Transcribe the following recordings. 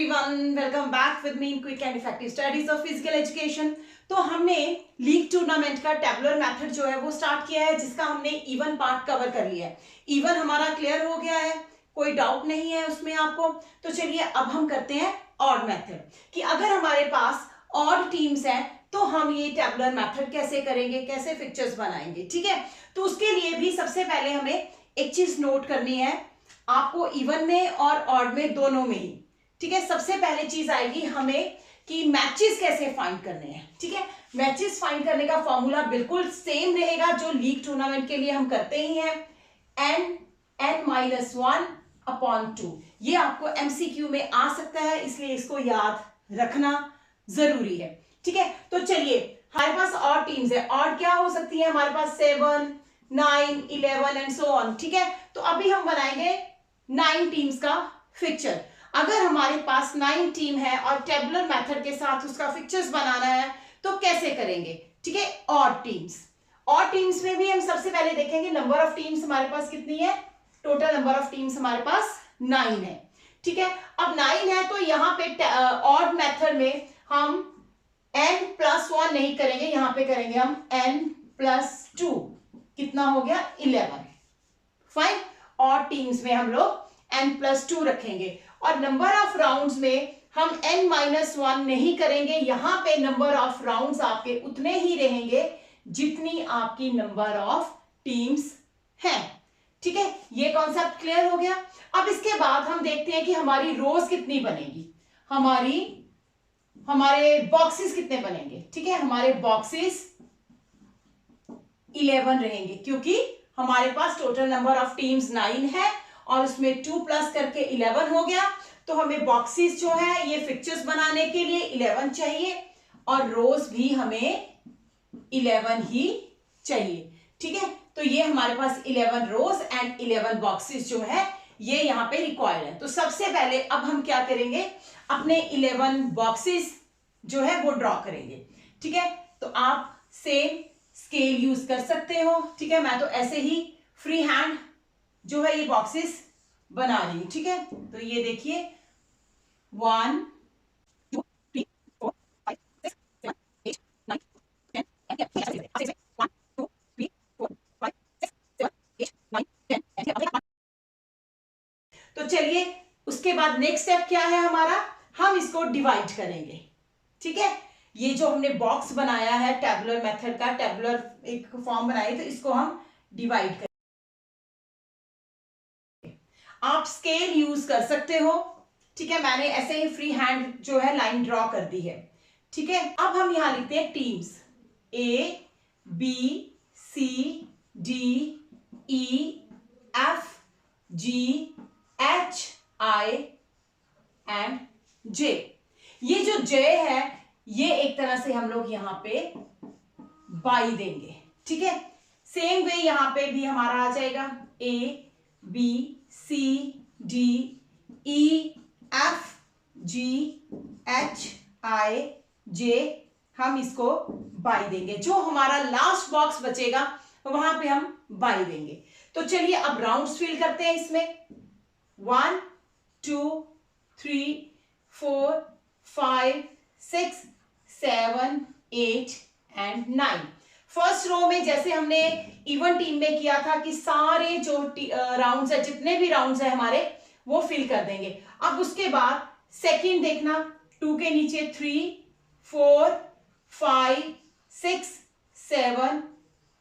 everyone, welcome back with me in quick and effective studies of physical education। तो हमने league tournament का tabular method जो है वो स्टार्ट किया है, जिसका हमने इवन पार्ट कवर कर लिया है। इवन हमारा क्लियर हो गया है, कोई डाउट नहीं है उसमें आपको। तो चलिए अब हम करते हैं ऑड मेथड, कि अगर हमारे पास ऑड टीम्स हैं तो हम ये टेबुलर मेथड कैसे करेंगे, कैसे पिक्चर्स बनाएंगे। ठीक है, तो उसके लिए भी सबसे पहले हमें एक चीज नोट करनी है, आपको इवन में और ऑड में दोनों में ही। ठीक है, सबसे पहले चीज आएगी हमें कि मैचेस कैसे फाइंड करने हैं। ठीक है, मैचेस फाइंड करने का फॉर्मूला बिल्कुल सेम रहेगा जो लीग टूर्नामेंट के लिए हम करते ही हैं, n-1/2। ये आपको एमसीक्यू में आ सकता है, इसलिए इसको याद रखना जरूरी है। ठीक है, तो चलिए हमारे पास ऑड टीम्स है। ऑड क्या हो सकती है हमारे पास? 7, 9, 11 एंड सो ऑन। ठीक है, तो अभी हम बनाएंगे 9 टीम्स का फिक्चर। अगर हमारे पास 9 टीम है और टेबुलर मेथड के साथ उसका फिक्चर्स बनाना है तो कैसे करेंगे? ठीक है, ऑड टीम्स। ऑड टीम्स में भी हम सबसे पहले देखेंगे नंबर ऑफ टीम्स हमारे पास कितनी है। टोटल नंबर ऑफ टीम्स हमारे पास 9 है। ठीक है, अब 9 है तो यहाँ पे ऑड मेथड में हम n+1 नहीं करेंगे, यहाँ पे करेंगे हम n+2। कितना हो गया? 11। फाइन, ऑड टीम्स में हम लोग n+2 रखेंगे और नंबर ऑफ राउंड्स में हम n-1 नहीं करेंगे। यहां पे नंबर ऑफ राउंड्स आपके उतने ही रहेंगे जितनी आपकी नंबर ऑफ टीम्स हैं। ठीक है, ये कॉन्सेप्ट क्लियर हो गया। अब इसके बाद हम देखते हैं कि हमारी रोज कितनी बनेगी, हमारे बॉक्सेस कितने बनेंगे। ठीक है, हमारे बॉक्सेस 11 रहेंगे, क्योंकि हमारे पास टोटल नंबर ऑफ टीम्स 9 है और उसमें 2 प्लस करके 11 हो गया। तो हमें बॉक्सेस जो है ये फिक्चर्स बनाने के लिए 11 चाहिए और रोज भी हमें 11 ही चाहिए। ठीक है, तो ये हमारे पास 11 रोज एंड 11 बॉक्सेस जो है ये यहाँ पे रिक्वायर्ड है। तो सबसे पहले अब हम क्या करेंगे, अपने 11 बॉक्सेस जो है वो ड्रॉ करेंगे। ठीक है, तो आप सेम स्केल यूज कर सकते हो। ठीक है, मैं तो ऐसे ही फ्री हैंड जो है ये बॉक्सेस बना रही हूं। ठीक है, तो ये देखिए 1, 2, 3, 4, 5, 6, 7, 8, 9, 10, 11, 1, 2, 3, 4, 5, 6, 7, 8, 9, 10। तो चलिए उसके बाद नेक्स्ट स्टेप क्या है हमारा, हम इसको डिवाइड करेंगे। ठीक है, ये जो हमने बॉक्स बनाया है टेबुलर मेथड का, टेबुलर एक फॉर्म बनाई, तो इसको हम डिवाइड करेंगे। आप स्केल यूज कर सकते हो। ठीक है, मैंने ऐसे ही फ्री हैंड जो है लाइन ड्रॉ कर दी है। ठीक है, अब हम यहां लिखते हैं teams A, B, C, D, E, F, G, H, I and J। ये जो J है ये एक तरह से हम लोग यहां पे बाई देंगे। ठीक है, सेम वे यहां पे भी हमारा आ जाएगा A, B, C, D, E, F, G, H, I, J। हम इसको बाई देंगे, जो हमारा लास्ट बॉक्स बचेगा वहां पे हम बाई देंगे। तो चलिए अब राउंड्स फिल करते हैं इसमें। 1, 2, 3, 4, 5, 6, 7, 8 एंड 9। फर्स्ट रो में जैसे हमने इवन टीम में किया था कि सारे जो राउंड्स है, जितने भी राउंड्स है हमारे, वो फिल कर देंगे। अब उसके बाद सेकंड देखना, 2 के नीचे 3, 4, 5, 6, 7,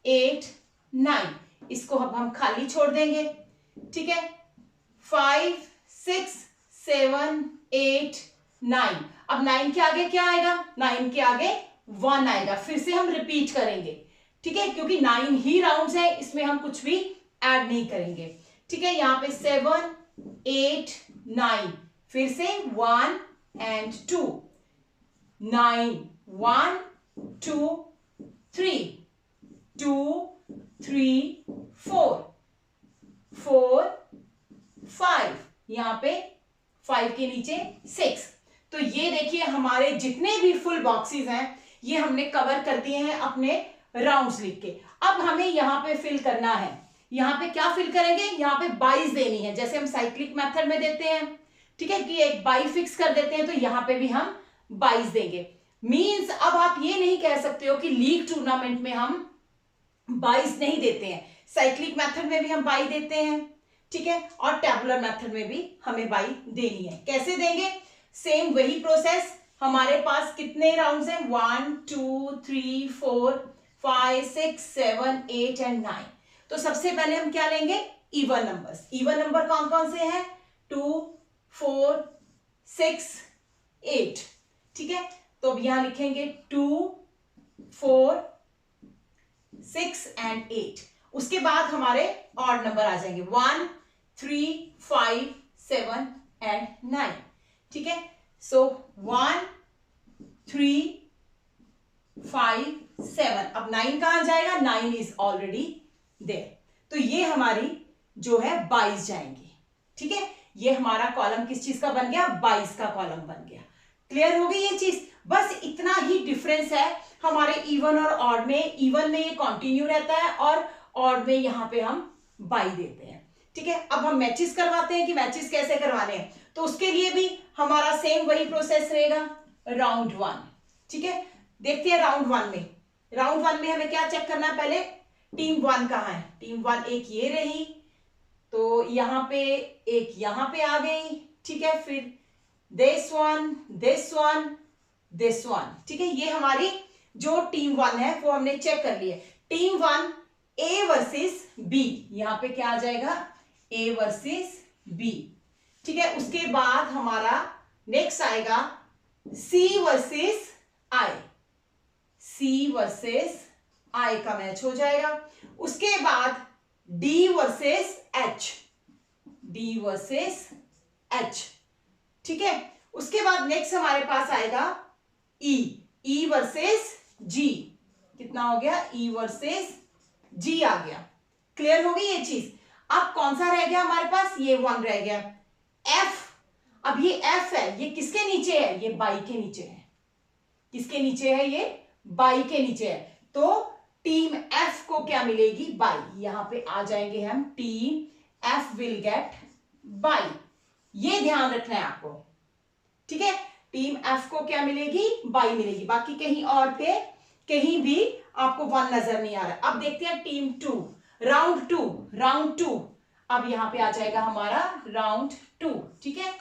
8, 9। इसको अब हम खाली छोड़ देंगे। ठीक है, 5, 6, 7, 8, 9। अब 9 के आगे क्या आएगा? 9 के आगे 1 आएगा। फिर से हम रिपीट करेंगे। ठीक है, क्योंकि 9 ही राउंड्स है, इसमें हम कुछ भी ऐड नहीं करेंगे। ठीक है, यहां पे 7, 8, 9, फिर से 1 एंड 2, 9, 1, 2, 3, 2, 3, 4, 4, 5, यहां पे 5 के नीचे 6। तो ये देखिए हमारे जितने भी फुल बॉक्सेस हैं ये हमने कवर कर दिए हैं अपने राउंड्स लिख के। अब हमें यहां पे फिल करना है। यहां पे क्या फिल करेंगे? यहां पे 22 देनी है, जैसे हम साइक्लिक मेथड में देते हैं। ठीक है, कि एक बाई फिक्स कर देते हैं, तो यहां पे भी हम 22 देंगे। मींस अब आप ये नहीं कह सकते हो कि लीग टूर्नामेंट में हम 22 नहीं देते हैं, साइक्लिक मेथड में भी हम 22 देते हैं, ठीक है, और टेबुलर मेथड में भी हमें 22 देनी है। कैसे देंगे? सेम वही प्रोसेस। हमारे पास कितने राउंड्स हैं? 1 2 3 4 5 6 7 8 एंड 9। तो सबसे पहले हम क्या लेंगे? Even numbers. इवन नंबर कौन कौन से हैं? 2 4 6 8, ठीक है। तो अब यहां लिखेंगे 2 4 6 एंड 8। उसके बाद हमारे ऑड नंबर आ जाएंगे 1 3 5 7 एंड 9, ठीक है। सो 1 3 5 7, अब 9 कहां जाएगा? 9 इज ऑलरेडी देयर। तो ये हमारी जो है 22 जाएंगी, ठीक है। ये हमारा कॉलम किस चीज का बन गया? 22 का कॉलम बन गया। क्लियर हो गई ये चीज? बस इतना ही डिफरेंस है हमारे इवन और ऑड में। इवन में ये कंटिन्यू रहता है और ऑड में यहां पे हम 22 देते हैं, ठीक है। अब हम मैचेस करवाते हैं कि मैचेस कैसे करवाने हैं, तो उसके लिए भी हमारा सेम वही प्रोसेस रहेगा। राउंड 1, ठीक है। देखते हैं राउंड 1 में। राउंड 1 में हमें क्या चेक करना है? पहले टीम 1 कहां है? टीम 1 एक ये रही, तो यहां पे एक यहां पे आ गई, ठीक है। फिर this one this one this one, ठीक है। ये हमारी जो टीम 1 है वो हमने चेक कर ली है। टीम 1 ए वर्सेस बी, यहां पे क्या आ जाएगा? ए वर्सेस बी, ठीक है। उसके बाद हमारा नेक्स्ट आएगा सी versus I. C versus I का मैच हो जाएगा। उसके बाद D versus H, D versus H, ठीक है। उसके बाद नेक्स्ट हमारे पास आएगा ई, ई वर्सेस जी। कितना हो गया? ई वर्सेस जी आ गया। क्लियर हो गई ये चीज? अब कौन सा रह गया हमारे पास? ये 1 रह गया। एफ, अब ये एफ है, ये किसके नीचे है? ये बाई के नीचे है। किसके नीचे है? ये बाई के नीचे है। तो टीम एफ को क्या मिलेगी? बाई। यहां पे आ जाएंगे हम, team F will get by. ये ध्यान रखना है आपको, ठीक है। टीम एफ को क्या मिलेगी? बाई मिलेगी। बाकी कहीं और पे कहीं भी आपको 1 नजर नहीं आ रहा। अब देखते हैं टीम 2, राउंड 2। राउंड 2 अब यहां पे आ जाएगा हमारा राउंड 2, ठीक है।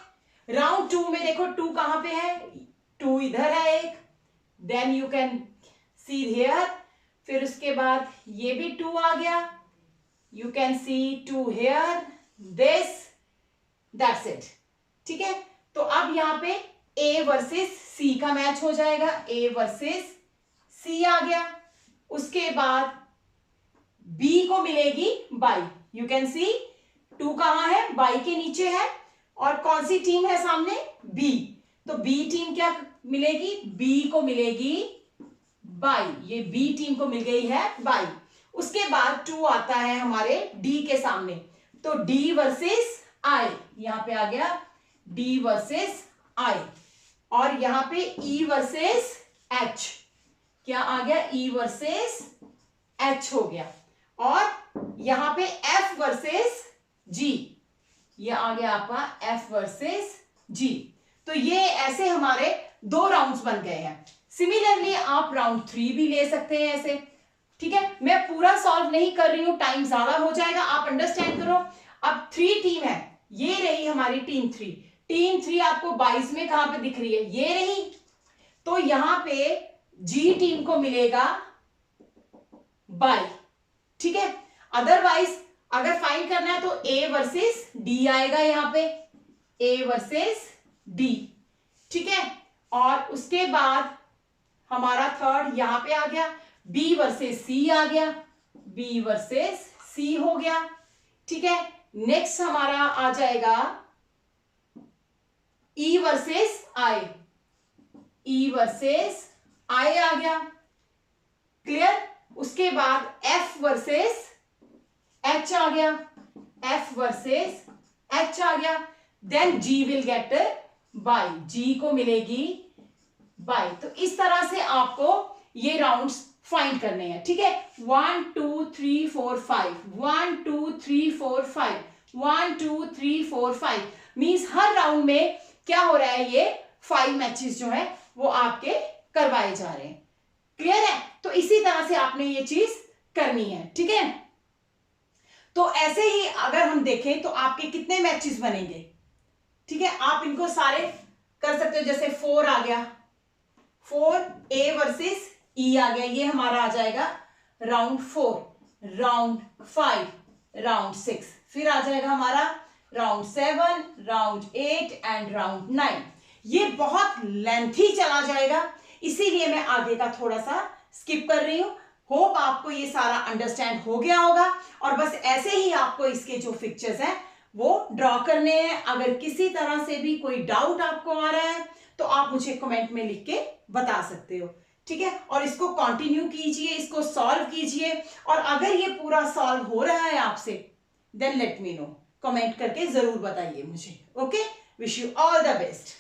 राउंड 2 में देखो 2 कहां पे है? 2 इधर है एक, then you can see here. फिर उसके बाद ये भी 2 आ गया, you can see 2 here, this, that's it, ठीक है। तो अब यहां पे ए वर्सेस सी का मैच हो जाएगा। ए वर्सेस सी आ गया। उसके बाद बी को मिलेगी बाई। यू कैन सी 2 कहां है? बाई के नीचे है। और कौन सी टीम है सामने? बी। तो बी टीम क्या मिलेगी? बी को मिलेगी बाई। ये बी टीम को मिल गई है बाई। उसके बाद 2 आता है हमारे डी के सामने, तो डी वर्सेस आई, यहां पे आ गया डी वर्सेस आई। और यहां पे ई वर्सेस एच, क्या आ गया? ई वर्सेस एच हो गया। और यहां पे एफ वर्सेस जी, ये आ गया आपका एफ वर्सेस जी। तो ये ऐसे हमारे 2 राउंड्स बन गए हैं। सिमिलरली आप राउंड 3 भी ले सकते हैं ऐसे, ठीक है। मैं पूरा सॉल्व नहीं कर रही हूं, टाइम ज्यादा हो जाएगा, आप अंडरस्टैंड करो। अब 3 टीम है, ये रही हमारी टीम 3। टीम 3 आपको 22 में कहां पे दिख रही है? ये रही। तो यहां पे जी टीम को मिलेगा बाई, ठीक है। अदरवाइज अगर फाइंड करना है तो ए वर्सेस डी आएगा यहां पे, ए वर्सेस डी, ठीक है। और उसके बाद हमारा थर्ड यहां पे आ गया, बी वर्सेस सी आ गया, बी वर्सेस सी हो गया, ठीक है। नेक्स्ट हमारा आ जाएगा ई versus I, E versus I आ गया। क्लियर? उसके बाद एफ वर्सेस एच आ गया, एफ वर्सेस एच आ गया। Then G will get bye, G को मिलेगी बाई। तो इस तरह से आपको ये राउंड्स फाइंड करने हैं, ठीक है। 1 2 3 4 5, 1 2 3 4 5, 1 2 3 4 5। मींस हर राउंड में क्या हो रहा है, ये 5 मैचेस जो है वो आपके करवाए जा रहे हैं। क्लियर है? तो इसी तरह से आपने ये चीज करनी है, ठीक है। तो ऐसे ही अगर हम देखें तो आपके कितने मैचेस बनेंगे, ठीक है। आप इनको सारे कर सकते हो, जैसे 4 आ गया, 4 A वर्सेस E आ गया, ये हमारा आ जाएगा राउंड 4, राउंड 5, राउंड 6, फिर आ जाएगा हमारा राउंड 7, राउंड 8 एंड राउंड 9। ये बहुत लेंथी चला जाएगा, इसीलिए मैं आगे का थोड़ा सा स्किप कर रही हूं। होप आपको ये सारा अंडरस्टैंड हो गया होगा, और बस ऐसे ही आपको इसके जो पिक्चर्स हैं वो ड्रॉ करने हैं। अगर किसी तरह से भी कोई डाउट आपको आ रहा है तो आप मुझे कमेंट में लिख के बता सकते हो, ठीक है। और इसको कंटिन्यू कीजिए, इसको सॉल्व कीजिए, और अगर ये पूरा सॉल्व हो रहा है आपसे then let me know, comment करके जरूर बताइए मुझे। Okay, wish you all the best.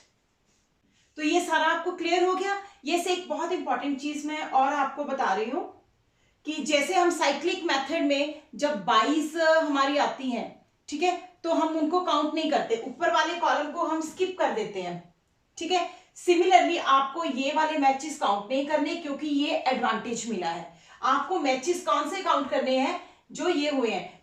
तो ये सारा आपको क्लियर हो गया। ये से एक बहुत इंपॉर्टेंट चीज मैं और आपको बता रही हूं कि जैसे हम साइक्लिक मेथड में जब 22 हमारी आती हैं, ठीक है, तो हम उनको काउंट नहीं करते, ऊपर वाले कॉलम को हम स्किप कर देते हैं, ठीक है। सिमिलरली आपको ये वाले मैचेस काउंट नहीं करने, क्योंकि ये एडवांटेज मिला है आपको। मैचेस कौन से काउंट करने हैं, जो ये हुए हैं